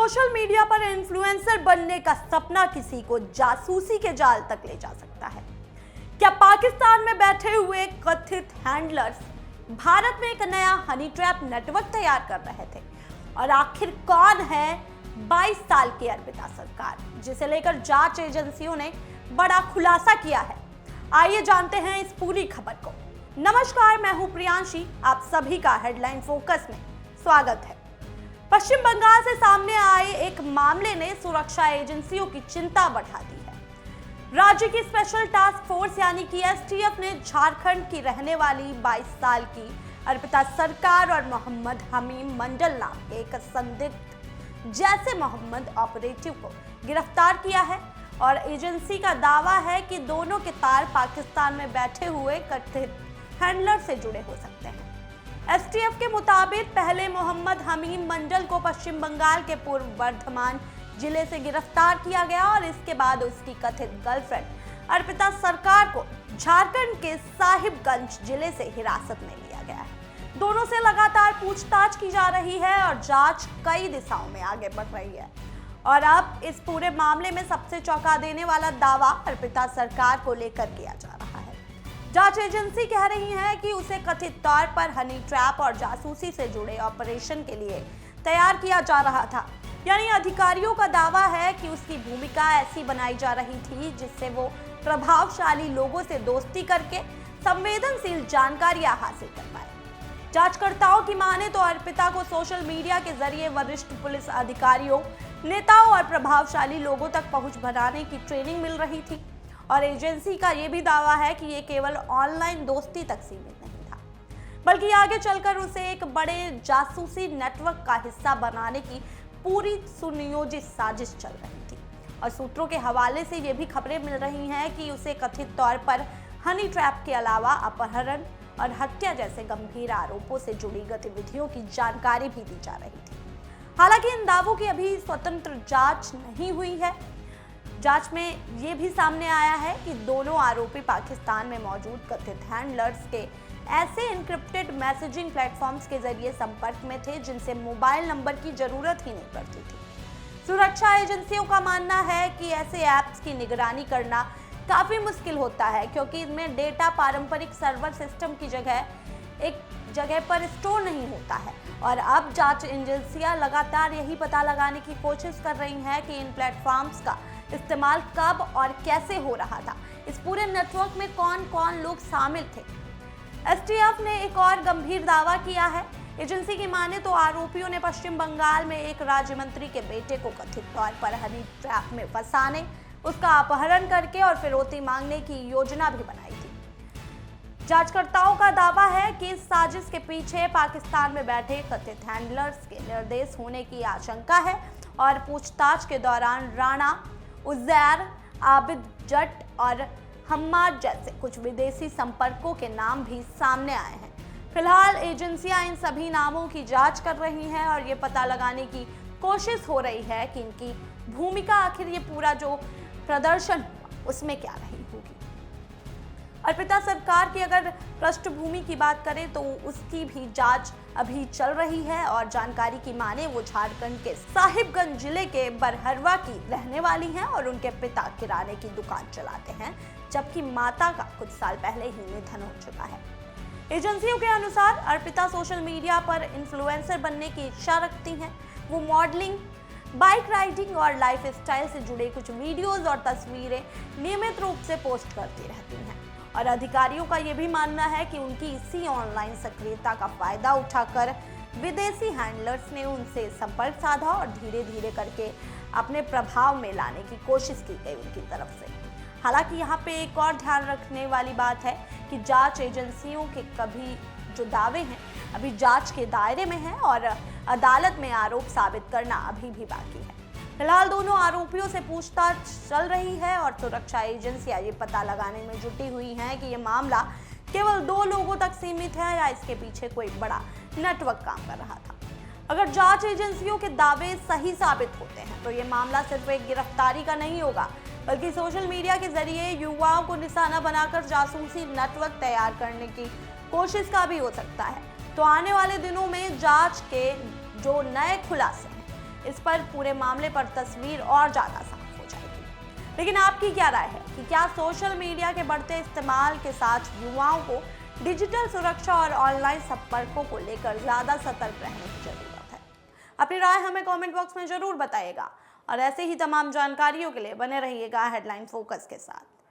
Social media पर influencer बनने का सपना किसी को जासूसी के जाल तक ले जा सकता है। क्या पाकिस्तान में बैठे हुए कथित हैंडलर्स भारत में एक नया हनी ट्रैप नेटवर्क तैयार कर रहे थे? और आखिर कौन है 22 साल की अर्पिता सरकार, जिसे लेकर जांच एजेंसियों ने बड़ा खुलासा किया है? आइए जानते हैं इस पूरी खबर को। नमस्कार, मैं हूं प्रियांशी, आप सभी का हेडलाइन फोकस में स्वागत है। पश्चिम बंगाल से सामने आए एक मामले ने सुरक्षा एजेंसियों की चिंता बढ़ा दी है। राज्य की स्पेशल टास्क फोर्स यानी कि एसटीएफ ने झारखंड की रहने वाली 22 साल की अर्पिता सरकार और मोहम्मद हमीम मंडल नाम के एक संदिग्ध जैसे मोहम्मद ऑपरेटिव को गिरफ्तार किया है और एजेंसी का दावा है कि दोनों के तार पाकिस्तान में बैठे हुए कथित हैंडलर से जुड़े हो सकते हैं। एसटीएफ के मुताबिक पहले मोहम्मद हमीम मंडल को पश्चिम बंगाल के पूर्व बर्धमान जिले से गिरफ्तार किया गया और इसके बाद उसकी कथित गर्लफ्रेंड अर्पिता सरकार को झारखंड के साहिबगंज जिले से हिरासत में लिया गया है। दोनों से लगातार पूछताछ की जा रही है और जांच कई दिशाओं में आगे बढ़ रही है। और अब इस पूरे मामले में सबसे चौंका देने वाला दावा अर्पिता सरकार को लेकर किया जा रहा है। जांच एजेंसी कह रही है कि उसे कथित तौर पर हनी ट्रैप और जासूसी से जुड़े ऑपरेशन के लिए तैयार किया जा रहा था। यानी अधिकारियों का दावा है कि उसकी भूमिका ऐसी बनाई जा रही थी जिससे वो प्रभावशाली लोगों से दोस्ती करके संवेदनशील जानकारियां हासिल कर पाए। जांचकर्ताओं की माने तो अर्पिता को सोशल मीडिया के जरिए वरिष्ठ पुलिस अधिकारियों, नेताओं और प्रभावशाली लोगों तक पहुंच बनाने की ट्रेनिंग मिल रही थी। और एजेंसी का ये भी दावा है कि ये केवल ऑनलाइन दोस्ती तक सीमित नहीं था, बल्कि आगे चलकर उसे एक बड़े जासूसी नेटवर्क का हिस्सा बनाने की पूरी सुनियोजित साजिश चल रही थी। और सूत्रों के हवाले से ये भी खबरें मिल रही हैं कि उसे कथित तौर पर हनी ट्रैप के अलावा अपहरण और हत्या जैसे गंभीर आरोपों से जुड़ी गतिविधियों की जानकारी भी दी जा रही थी। हालांकि इन दावों की अभी स्वतंत्र जांच नहीं हुई है। जांच में ये भी सामने आया है कि दोनों आरोपी पाकिस्तान में मौजूद कथित हैंडलर्स के ऐसे एन्क्रिप्टेड मैसेजिंग प्लेटफॉर्म्स के जरिए संपर्क में थे जिनसे मोबाइल नंबर की जरूरत ही नहीं पड़ती थी। सुरक्षा एजेंसियों का मानना है कि ऐसे ऐप्स की निगरानी करना काफी मुश्किल होता है, क्योंकि इनमें डेटा पारंपरिक सर्वर सिस्टम की एक जगह पर स्टोर नहीं होता है। और अब जांच एजेंसियां लगातार यही पता लगाने की कोशिश कर रही हैं कि इन प्लेटफॉर्म्स का इस्तेमाल कब और कैसे हो रहा था, इस पूरे नेटवर्क में कौन कौन लोग शामिल थे। एसटीएफ ने एक और गंभीर दावा किया है। एजेंसी की माने तो आरोपियों ने पश्चिम बंगाल में एक राज्य मंत्री के बेटे को कथित तौर पर हनी ट्रैप में फंसाने, उसका अपहरण करके और फिरौती मांगने की योजना भी बनाई थी। जांचकर्ताओं का दावा है कि इस साजिश के पीछे पाकिस्तान में बैठे कथित हैंडलर्स के निर्देश होने की आशंका है। और पूछताछ के दौरान राणा, उज़ैर, आबिद जट और हम्माद जैसे कुछ विदेशी संपर्कों के नाम भी सामने आए हैं। फिलहाल एजेंसियां इन सभी नामों की जांच कर रही हैं और ये पता लगाने की कोशिश हो रही है कि इनकी भूमिका, आखिर ये पूरा जो प्रदर्शन हुआ उसमें क्या रही होगी। अर्पिता सरकार की अगर पृष्ठभूमि की बात करें तो उसकी भी जांच अभी चल रही है और जानकारी की माने वो झारखंड के साहिबगंज जिले के बरहरवा की रहने वाली हैं और उनके पिता किराने की दुकान चलाते हैं, जबकि माता का कुछ साल पहले ही निधन हो चुका है। एजेंसियों के अनुसार अर्पिता सोशल मीडिया पर इन्फ्लुएंसर बनने की इच्छा रखती हैं। वो मॉडलिंग, बाइक राइडिंग और लाइफ स्टाइल से जुड़े कुछ वीडियोज और तस्वीरें नियमित रूप से पोस्ट करती रहती हैं। और अधिकारियों का ये भी मानना है कि उनकी इसी ऑनलाइन सक्रियता का फायदा उठाकर विदेशी हैंडलर्स ने उनसे संपर्क साधा और धीरे धीरे करके अपने प्रभाव में लाने की कोशिश की गई उनकी तरफ से। हालांकि यहाँ पे एक और ध्यान रखने वाली बात है कि जांच एजेंसियों के कभी जो दावे हैं अभी जांच के दायरे में हैं और अदालत में आरोप साबित करना अभी भी बाकी है। फिलहाल दोनों आरोपियों से पूछताछ चल रही है और सुरक्षा एजेंसियां ये पता लगाने में जुटी हुई हैं कि ये मामला केवल 2 लोगों तक सीमित है या इसके पीछे कोई बड़ा नेटवर्क काम कर रहा था। अगर जांच एजेंसियों के दावे सही साबित होते हैं तो ये मामला सिर्फ एक गिरफ्तारी का नहीं होगा, बल्कि सोशल मीडिया के जरिए युवाओं को निशाना बनाकर जासूसी नेटवर्क तैयार करने की कोशिश का भी हो सकता है। तो आने वाले दिनों में जांच के जो नए खुलासे हैं इस पर पूरे मामले पर तस्वीर और ज्यादा साफ हो जाएगी। लेकिन आपकी क्या राय है कि क्या सोशल मीडिया के बढ़ते इस्तेमाल के साथ युवाओं को डिजिटल सुरक्षा और ऑनलाइन संपर्कों को लेकर ज्यादा सतर्क रहने की जरूरत है? अपनी राय हमें कमेंट बॉक्स में जरूर बताइएगा और ऐसे ही तमाम जानकारियों के लिए बने रहिएगा हेडलाइन फोकस के साथ।